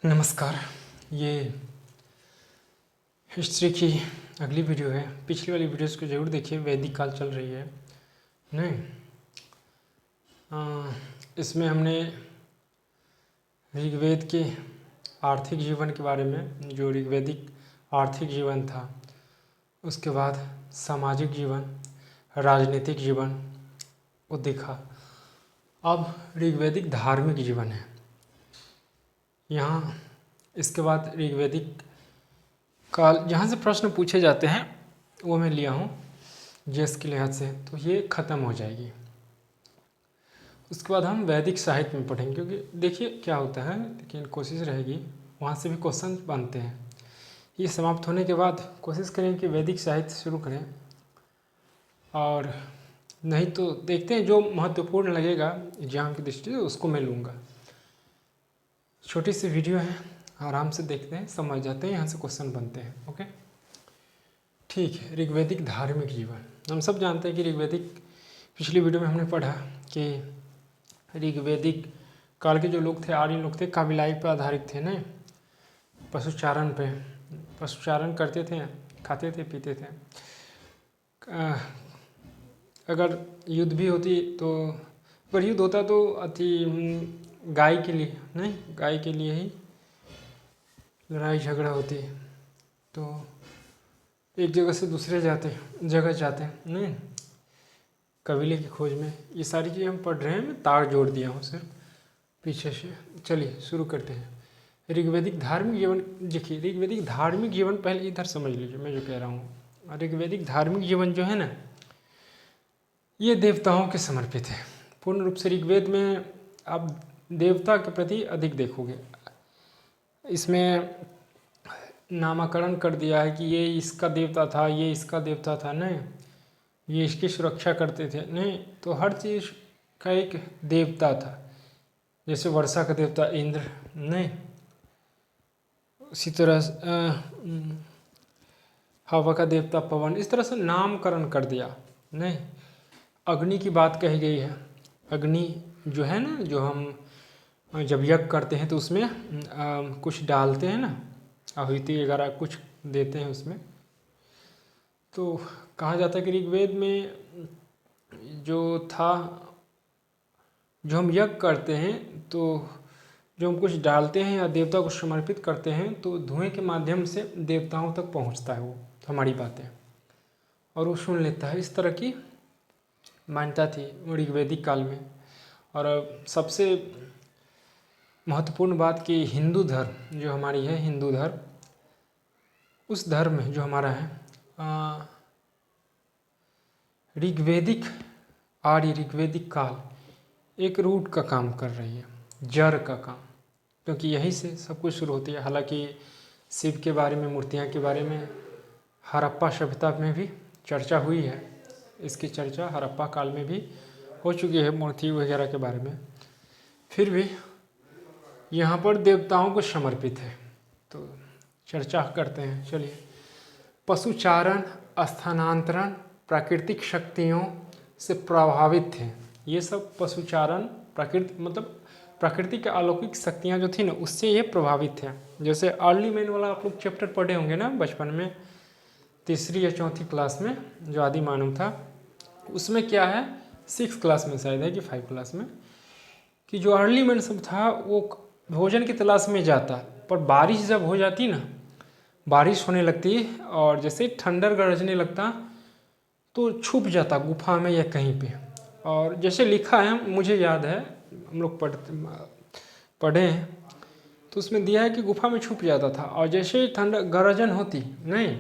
नमस्कार। ये हिस्ट्री की अगली वीडियो है। पिछली वाली वीडियोस को ज़रूर देखिए। वैदिक काल चल रही है नहीं। इसमें हमने ऋग्वेद के आर्थिक जीवन के बारे में, जो ऋग्वेदिक आर्थिक जीवन था, उसके बाद सामाजिक जीवन, राजनीतिक जीवन वो देखा। अब ऋग्वेदिक धार्मिक जीवन है यहाँ। इसके बाद ऋग्वेदिक काल जहाँ से प्रश्न पूछे जाते हैं वो मैं लिया हूँ जेएस के लिहाज से, तो ये ख़त्म हो जाएगी। उसके बाद हम वैदिक साहित्य में पढ़ेंगे, क्योंकि देखिए क्या होता है, लेकिन कोशिश रहेगी वहाँ से भी क्वेश्चन बनते हैं। ये समाप्त होने के बाद कोशिश करें कि वैदिक साहित्य शुरू करें, और नहीं तो देखते हैं जो महत्वपूर्ण लगेगा एग्जाम की दृष्टि से उसको मैं लूँगा। छोटी सी वीडियो है, आराम से देखते हैं, समझ जाते हैं, यहाँ से क्वेश्चन बनते हैं। ओके ठीक है। ऋग्वेदिक धार्मिक जीवन, हम सब जानते हैं कि ऋग्वेदिक, पिछली वीडियो में हमने पढ़ा कि ऋग्वेदिक काल के जो लोग थे, आर्य लोग थे, काबिलाई पर आधारित थे नहीं, पशुचारण पे, पशुचारण करते थे, खाते थे, पीते थे। अगर युद्ध भी होती तो, अगर युद्ध होता तो गाय के लिए नहीं, गाय के लिए ही लड़ाई झगड़ा होती, तो एक जगह से दूसरे जगह जाते नहीं, कबीले की खोज में। ये सारी चीज़ें हम पढ़ रहे हैं, मैं तार जोड़ दिया हूँ सिर्फ पीछे से। चलिए शुरू करते हैं। ऋग्वेदिक धार्मिक जीवन देखिए। ऋग्वेदिक धार्मिक जीवन पहले इधर समझ लीजिए मैं जो कह रहा हूँ। ऋग्वेदिक धार्मिक जीवन जो है ना, ये देवताओं के समर्पित है पूर्ण रूप से। ऋग्वेद में आप देवता के प्रति अधिक देखोगे। इसमें नामकरण कर दिया है कि ये इसका देवता था, ये इसका देवता था नहीं, ये इसकी सुरक्षा करते थे नहीं, तो हर चीज़ का एक देवता था। जैसे वर्षा का देवता इंद्र नहीं, उसी तरह हवा का देवता पवन, इस तरह से नामकरण कर दिया नहीं। अग्नि की बात कही गई है। अग्नि जो है ना, जो हम जब यज्ञ करते हैं तो उसमें कुछ डालते हैं ना, आहुति वगैरह कुछ देते हैं उसमें, तो कहा जाता है कि ऋग्वेद में जो था, जो हम यज्ञ करते हैं तो जो हम कुछ डालते हैं या देवता को समर्पित करते हैं तो धुएं के माध्यम से देवताओं तक पहुंचता है वो हमारी बातें, और वो सुन लेता है। इस तरह की मान्यता थी ऋग्वेदिक काल में। और सबसे महत्वपूर्ण बात कि हिंदू धर्म जो हमारी है, हिंदू धर्म, उस धर्म में जो हमारा है, ऋग्वेदिक आर्य ऋग्वेदिक काल एक रूट का काम कर रही है, जड़ का काम, क्योंकि यहीं से सब कुछ शुरू होती है। हालांकि शिव के बारे में, मूर्तियाँ के बारे में हड़प्पा सभ्यता में भी चर्चा हुई है। इसकी चर्चा हड़प्पा काल में भी हो चुकी है मूर्ति वगैरह के बारे में। फिर भी यहाँ पर देवताओं को समर्पित है, तो चर्चा करते हैं। चलिए, पशुचारण, स्थानांतरण, प्राकृतिक शक्तियों से प्रभावित थे। ये सब पशुचारण, प्रकृति मतलब प्रकृति के अलौकिक शक्तियाँ जो थी ना, उससे ये प्रभावित थे। जैसे अर्ली मैन वाला आप लोग चैप्टर पढ़े होंगे ना बचपन में, तीसरी या चौथी क्लास में, जो आदि मानव था, उसमें क्या है, 6 क्लास में शायद है कि 5 क्लास में, कि जो अर्ली मैन सब था वो भोजन की तलाश में जाता, पर बारिश जब हो जाती ना, बारिश होने लगती और जैसे थंडर गरजने लगता तो छुप जाता गुफा में या कहीं पे। और जैसे लिखा है, मुझे याद है, हम लोग पढ़े हैं, तो उसमें दिया है कि गुफा में छुप जाता था, और जैसे ही ठंड गरजन होती नहीं,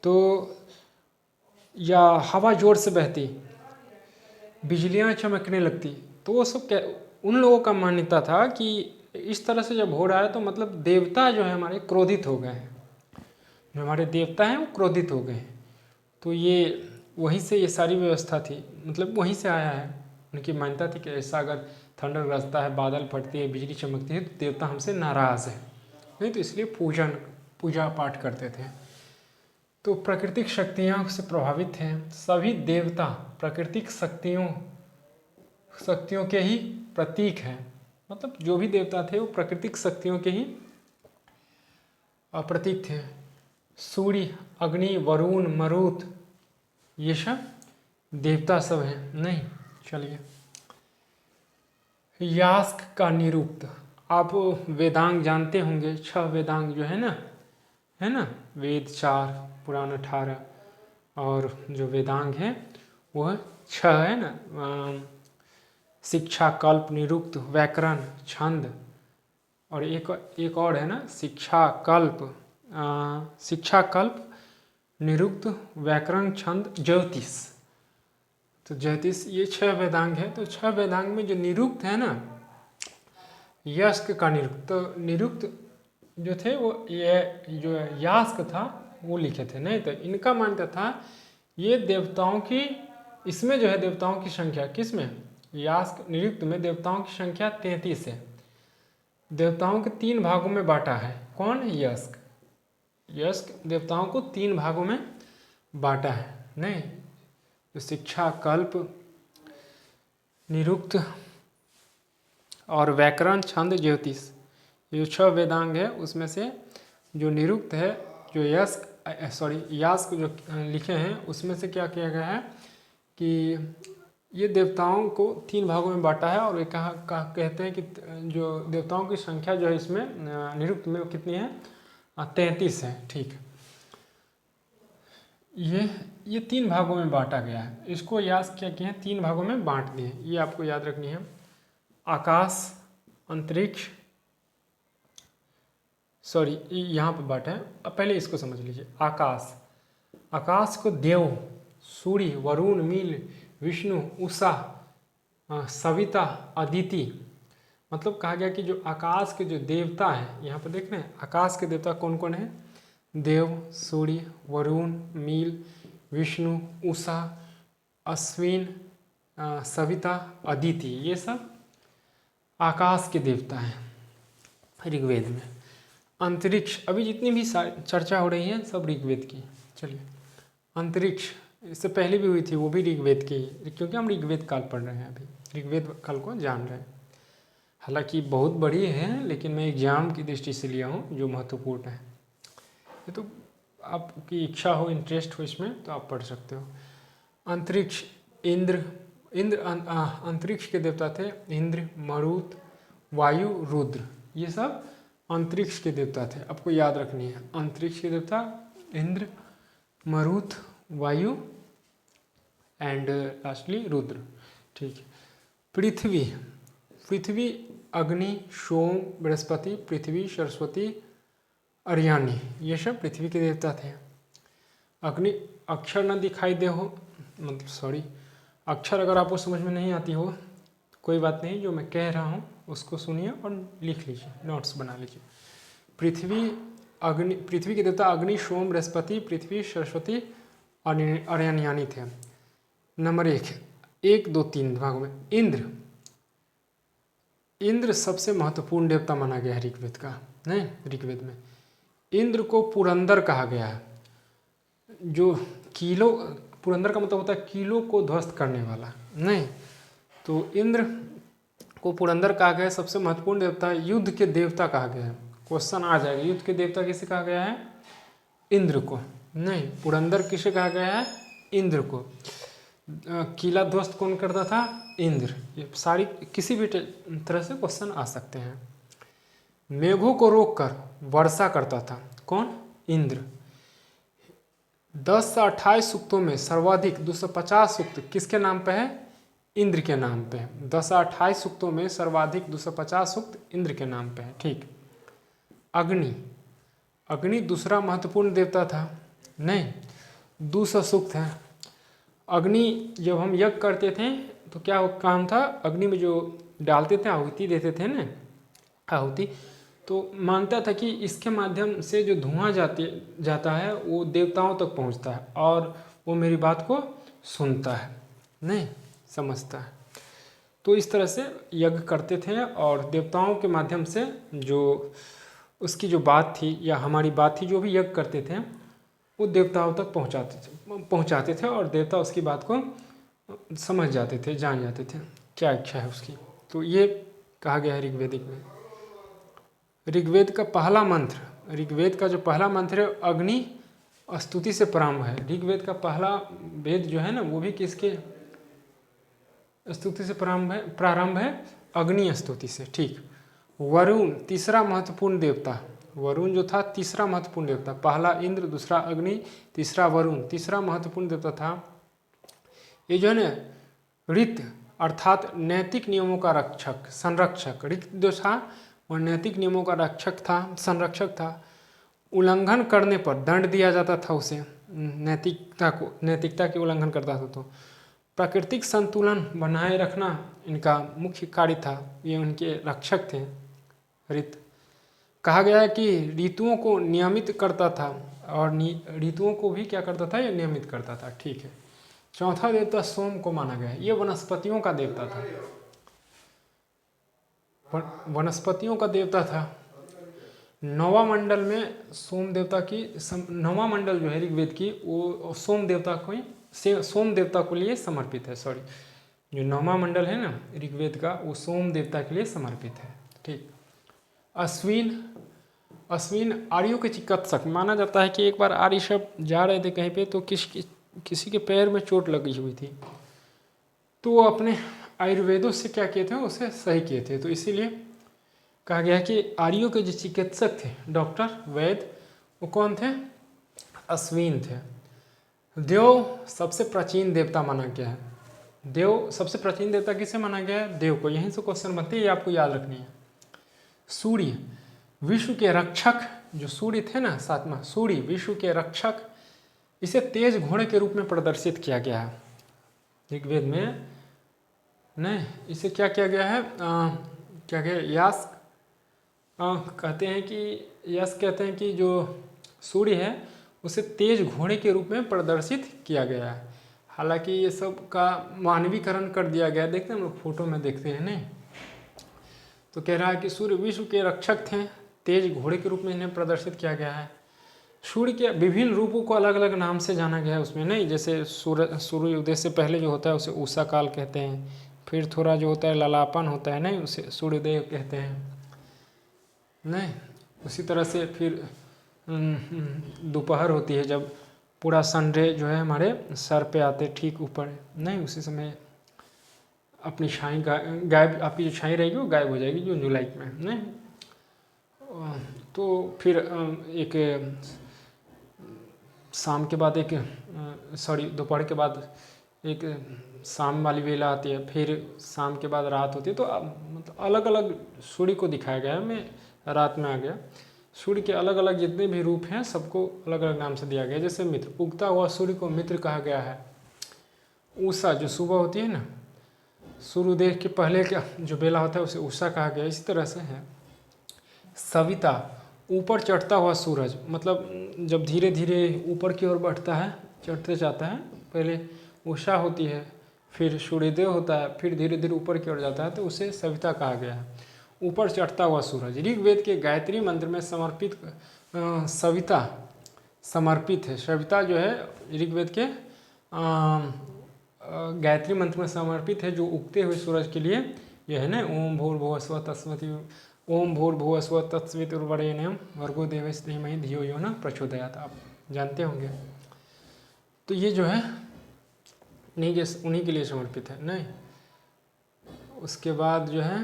तो या हवा ज़ोर से बहती, बिजलियाँ चमकने लगती, तो वो सब उन लोगों का मान्यता था कि इस तरह से जब हो रहा है तो मतलब देवता जो है हमारे क्रोधित हो गए हैं, जो हमारे देवता हैं वो क्रोधित हो गए हैं। तो ये वहीं से ये सारी व्यवस्था थी, मतलब वहीं से आया है। उनकी मान्यता थी कि ऐसा अगर थंडर गरजता है, बादल फटती है, बिजली चमकती है, तो देवता हमसे नाराज़ है नहीं, तो इसलिए पूजा पाठ करते थे। तो प्राकृतिक शक्तियों से प्रभावित थे सभी देवता। प्राकृतिक शक्तियों के ही प्रतीक हैं, मतलब जो भी देवता थे वो प्राकृतिक शक्तियों के ही प्रतीक थे। सूर्य, अग्नि, वरुण, मरुत, ये सब देवता सब हैं। नहीं, चलिए। यास्क का निरुक्त, आप वेदांग जानते होंगे, 6 वेदांग जो है ना, वेद 4, पुराण 18 और जो वेदांग है वह 6 है ना। शिक्षा, कल्प, निरुक्त, व्याकरण, छंद और एक और है ना, शिक्षा, कल्प, निरुक्त, व्याकरण, छंद, ज्योतिष। तो ज्योतिष ये 6 वेदांग है। तो 6 वेदांग में जो निरुक्त है ना, यस्क का निरुक्त, तो निरुक्त जो थे वो ये जो यास्क था वो लिखे थे। नहीं तो इनका मानता था ये देवताओं की, इसमें जो है देवताओं की संख्या, किस में, यास्क निरुक्त में देवताओं की संख्या 33 है। देवताओं के 3 भागों में बांटा है। कौन? यस्क देवताओं को 3 भागों में बांटा है। नहीं, तो शिक्षा, कल्प, निरुक्त और व्याकरण, छंद, ज्योतिष, ये जो 6 वेदांग है उसमें से जो निरुक्त है, जो यास्क जो लिखे हैं उसमें से क्या किया गया है कि ये देवताओं को 3 भागों में बांटा है। और ये कहते हैं कि जो देवताओं की संख्या जो है इसमें निरुक्त में कितनी है, 33 है। ठीक, ये 3 भागों में बांटा गया है। इसको यास्क क्या किए हैं, 3 भागों में बांट दिए। ये आपको याद रखनी है। आकाश, अंतरिक्ष, सॉरी यहाँ पर बांटा है। अब पहले इसको समझ लीजिए। आकाश को देव, सूर्य, वरुण, मील, विष्णु, उषा, सविता, अदिति, मतलब कहा गया कि जो आकाश के जो देवता हैं, यहाँ पर देख रहे हैं आकाश के देवता कौन कौन है, देव, सूर्य, वरुण, मील, विष्णु, उषा, अश्विन, सविता, अदिति, ये सब आकाश के देवता हैं ऋग्वेद में। अंतरिक्ष, अभी जितनी भी चर्चा हो रही है सब ऋग्वेद की। चलिए, अंतरिक्ष इससे पहले भी हुई थी, वो भी ऋग्वेद की, क्योंकि हम ऋग्वेद काल पढ़ रहे हैं, अभी ऋग्वेद काल को जान रहे हैं। हालांकि बहुत बड़ी है, लेकिन मैं एग्जाम की दृष्टि से लिया हूँ जो महत्वपूर्ण है। ये तो आपकी इच्छा हो, इंटरेस्ट हो इसमें तो आप पढ़ सकते हो। अंतरिक्ष, इंद्र अंतरिक्ष के देवता थे। इंद्र, मरुत, वायु, रुद्र, ये सब अंतरिक्ष के देवता थे। आपको याद रखनी है, अंतरिक्ष के देवता इंद्र, मरुत, वायु एंड लास्टली रुद्र। ठीक। पृथ्वी, अग्नि, सोम, बृहस्पति, पृथ्वी, सरस्वती, अर्यानी, ये सब पृथ्वी के देवता थे। अग्नि, अक्षर न दिखाई दे हो, मतलब सॉरी, अक्षर अगर आपको समझ में नहीं आती हो कोई बात नहीं, जो मैं कह रहा हूँ उसको सुनिए और लिख लीजिए, नोट्स बना लीजिए। पृथ्वी के देवता अग्नि, सोम, बृहस्पति, पृथ्वी, सरस्वती, अर्यानी थे। नंबर 1, 2, 3 भागों में इंद्र सबसे महत्वपूर्ण देवता माना गया है ऋग्वेद का। नहीं, ऋग्वेद में इंद्र को पुरंदर कहा गया है। जो किलो, पुरंदर का मतलब होता है किलो को ध्वस्त करने वाला। नहीं, तो इंद्र को पुरंदर कहा गया है। सबसे महत्वपूर्ण देवता है, युद्ध के देवता कहा गया है। क्वेश्चन आ जाएगा, युद्ध के देवता किसे कहा गया है, इंद्र को। नहीं, पुरंदर किसे कहा गया है, इंद्र को। किला ध्वस्त कौन करता था, इंद्र। ये सारी किसी भी तरह से क्वेश्चन आ सकते हैं। मेघों को रोककर वर्षा करता था, कौन, इंद्र। 10 से 28 सूक्तों में सर्वाधिक 250 सूक्त किसके नाम पे है, इंद्र के नाम पे। 10 से 28 सूक्तों में सर्वाधिक 250 सूक्त इंद्र के नाम पे है। ठीक। अग्नि दूसरा महत्वपूर्ण देवता था। नहीं, 200 सूक्त है। अग्नि जब हम यज्ञ करते थे तो क्या काम था, अग्नि में जो डालते थे, आहुति देते थे ना, आहुति, तो मानता था कि इसके माध्यम से जो धुआं जाता है वो देवताओं तक पहुंचता है और वो मेरी बात को सुनता है, नहीं समझता है। तो इस तरह से यज्ञ करते थे और देवताओं के माध्यम से जो उसकी जो बात थी या हमारी बात थी, जो भी यज्ञ करते थे वो देवताओं तक पहुंचाते थे और देवता उसकी बात को समझ जाते थे, जान जाते थे क्या इच्छा है उसकी। तो ये कहा गया है ऋग्वेदिक में। ऋग्वेद का पहला मंत्र, ऋग्वेद का जो पहला मंत्र है अग्नि स्तुति से प्रारंभ है। ऋग्वेद का पहला वेद जो है ना वो भी किसके स्तुति से प्रारंभ है अग्नि स्तुति से। ठीक। वरुण तीसरा महत्वपूर्ण देवता, वरुण जो था तीसरा महत्वपूर्ण देवता, पहला इंद्र, दूसरा अग्नि, तीसरा वरुण, तीसरा महत्वपूर्ण देवता था। ये जो है ना ऋत अर्थात नैतिक नियमों का रक्षक, संरक्षक, ऋत जो था वह नैतिक नियमों का रक्षक था, संरक्षक था। उल्लंघन करने पर दंड दिया जाता था उसे, नैतिकता के उल्लंघन करता था तो। प्राकृतिक संतुलन बनाए रखना इनका मुख्य कार्य था, ये उनके रक्षक थे ऋत। कहा गया है कि ऋतुओं को नियमित करता था और ऋतुओं को भी क्या करता था, ये नियमित करता था। ठीक है। चौथा देवता सोम को माना गया है, ये वनस्पतियों का देवता था, वनस्पतियों का देवता था। नौवां मंडल में सोम देवता की, नौवां मंडल जो है ऋग्वेद की वो सोम देवता को लिए समर्पित है। सॉरी, जो नौवां मंडल है ना ऋग्वेद का वो सोम देवता के लिए समर्पित है। ठीक। अश्विन आर्यों के चिकित्सक माना जाता है कि एक बार आर्य सब जा रहे थे कहीं पे तो किसी के पैर में चोट लगी हुई थी, तो वो अपने आयुर्वेदों से क्या किए थे, उसे सही किए थे। तो इसीलिए कहा गया कि आर्यों के जो चिकित्सक थे, डॉक्टर वैद्य, वो कौन थे, अश्विन थे। देव सबसे प्राचीन देवता माना गया है। देव सबसे प्राचीन देवता किसे माना गया है, देव को। यहीं से क्वेश्चन बनते हैं, ये आपको याद रखनी है। सूर्य विश्व के रक्षक, जो सूर्य थे ना सातवां, सूर्य विश्व के रक्षक, इसे तेज घोड़े के रूप में प्रदर्शित किया गया है ऋग्वेद में। नहीं, इसे क्या किया गया है, क्या क्या यास कहते हैं कि, यस कहते हैं कि जो सूर्य है उसे तेज घोड़े के रूप में प्रदर्शित किया गया है। हालांकि ये सब का मानवीकरण कर दिया गया, देखते हैं हम लोग फोटो में देखते हैं नहीं, तो कह रहा है कि सूर्य विश्व के रक्षक थे, तेज घोड़े के रूप में इन्हें प्रदर्शित किया गया है। सूर्य के विभिन्न रूपों को अलग अलग नाम से जाना गया है उसमें, नहीं, जैसे सूर्य उदय से पहले जो होता है उसे उषा काल कहते हैं, फिर थोड़ा जो होता है ललापन होता है नहीं, उसे सूर्योदय कहते हैं नहीं। उसी तरह से फिर दोपहर होती है जब पूरा सनरे जो है हमारे सर पे आते ठीक ऊपर नहीं, उसी समय अपनी छाई गायब, आपकी जो छाई रहेगी वो गायब हो जाएगी जून जुलाई में नहीं। तो फिर एक शाम के बाद दोपहर के बाद एक शाम वाली वेला आती है, फिर शाम के बाद रात होती है। तो मतलब अलग अलग सूर्य को दिखाया गया है। मैं रात में आ गया, सूर्य के अलग अलग जितने भी रूप हैं सबको अलग अलग नाम से दिया गया। जैसे मित्र, उगता हुआ सूर्य को मित्र कहा गया है। उषा जो सुबह होती है ना, सूर्योदय के पहले का जो बेला होता है उसे उषा कहा गया। इसी तरह से है सविता, ऊपर चढ़ता हुआ सूरज, मतलब जब धीरे धीरे ऊपर की ओर बढ़ता है, चढ़ते जाता है, पहले उषा होती है, फिर सूर्योदय होता है, फिर धीरे धीरे ऊपर की ओर जाता है, तो उसे सविता कहा गया है, ऊपर चढ़ता हुआ सूरज। ऋग्वेद के गायत्री मंत्र में समर्पित सविता समर्पित है। सविता जो है ऋग्वेद के गायत्री मंत्र में समर्पित है, जो उगते हुए सूरज के लिए यह है ना, ओम भूर्भुवः स्वः तत्सवितुर्वरेण्यं ओम भूर्भुवः स्वः तत्सवितुर्वरेण्यं भर्गो देवस्य धीमहि धियो यो नः प्रचोदयात्, आप जानते होंगे। तो ये जो है उन्हीं के लिए समर्पित है नहीं। उसके बाद जो है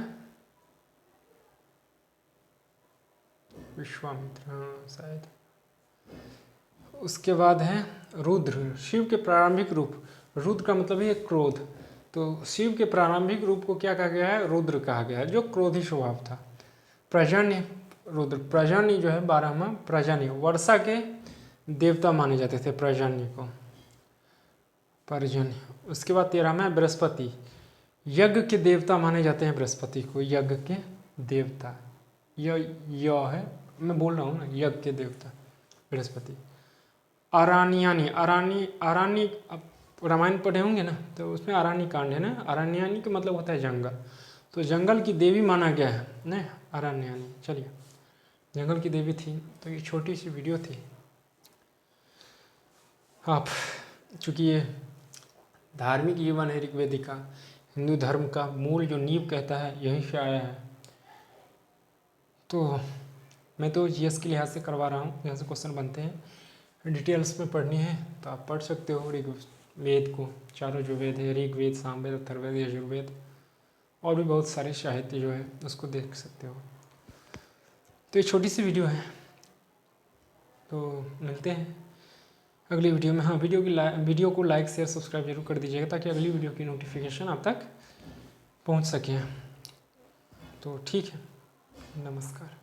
विश्वामित्र, हाँ शायद। उसके बाद है रुद्र, शिव के प्रारंभिक रूप। रुद्र का मतलब है क्रोध, तो शिव के प्रारंभिक रूप को क्या कहा गया है, रुद्र कहा गया है, जो क्रोधी स्वभाव था। प्रजन्य, रुद्र प्रजन्य जो है 12वां प्रजन्य, वर्षा के देवता माने जाते थे प्रजन्य को, पर्जन्य। उसके बाद 13वां बृहस्पति, यज्ञ के देवता माने जाते हैं बृहस्पति को, यज्ञ के देवता। य है, मैं बोल रहा हूँ ना, यज्ञ के देवता बृहस्पति। अरण्यानी, अरण्य रामायण पढ़े होंगे ना, तो उसमें अरण्य कांड है ना, अरण्यानी का मतलब होता है जंगल, तो जंगल की देवी माना गया है ना अरण्यानी। चलिए, जंगल की देवी थी, तो ये छोटी सी वीडियो थी। आप चूँकि ये धार्मिक जीवन है ऋग्वेदिक का, हिंदू धर्म का मूल जो नींव कहता है यहीं से आया है, तो मैं तो जीएस के लिहाज से करवा रहा हूँ, यहाँ से क्वेश्चन बनते हैं। डिटेल्स में पढ़नी है तो आप पढ़ सकते हो ऋग्वेद को, चारों जो वेद है, ऋग्वेद, सामवेद, अथर्ववेद, यजुर्वेद और भी बहुत सारे साहित्य जो है उसको देख सकते हो। तो ये छोटी सी वीडियो है, तो मिलते हैं अगली वीडियो में। हाँ, वीडियो को लाइक शेयर सब्सक्राइब जरूर कर दीजिएगा ताकि अगली वीडियो की नोटिफिकेशन आप तक पहुंच सके। तो ठीक है, नमस्कार।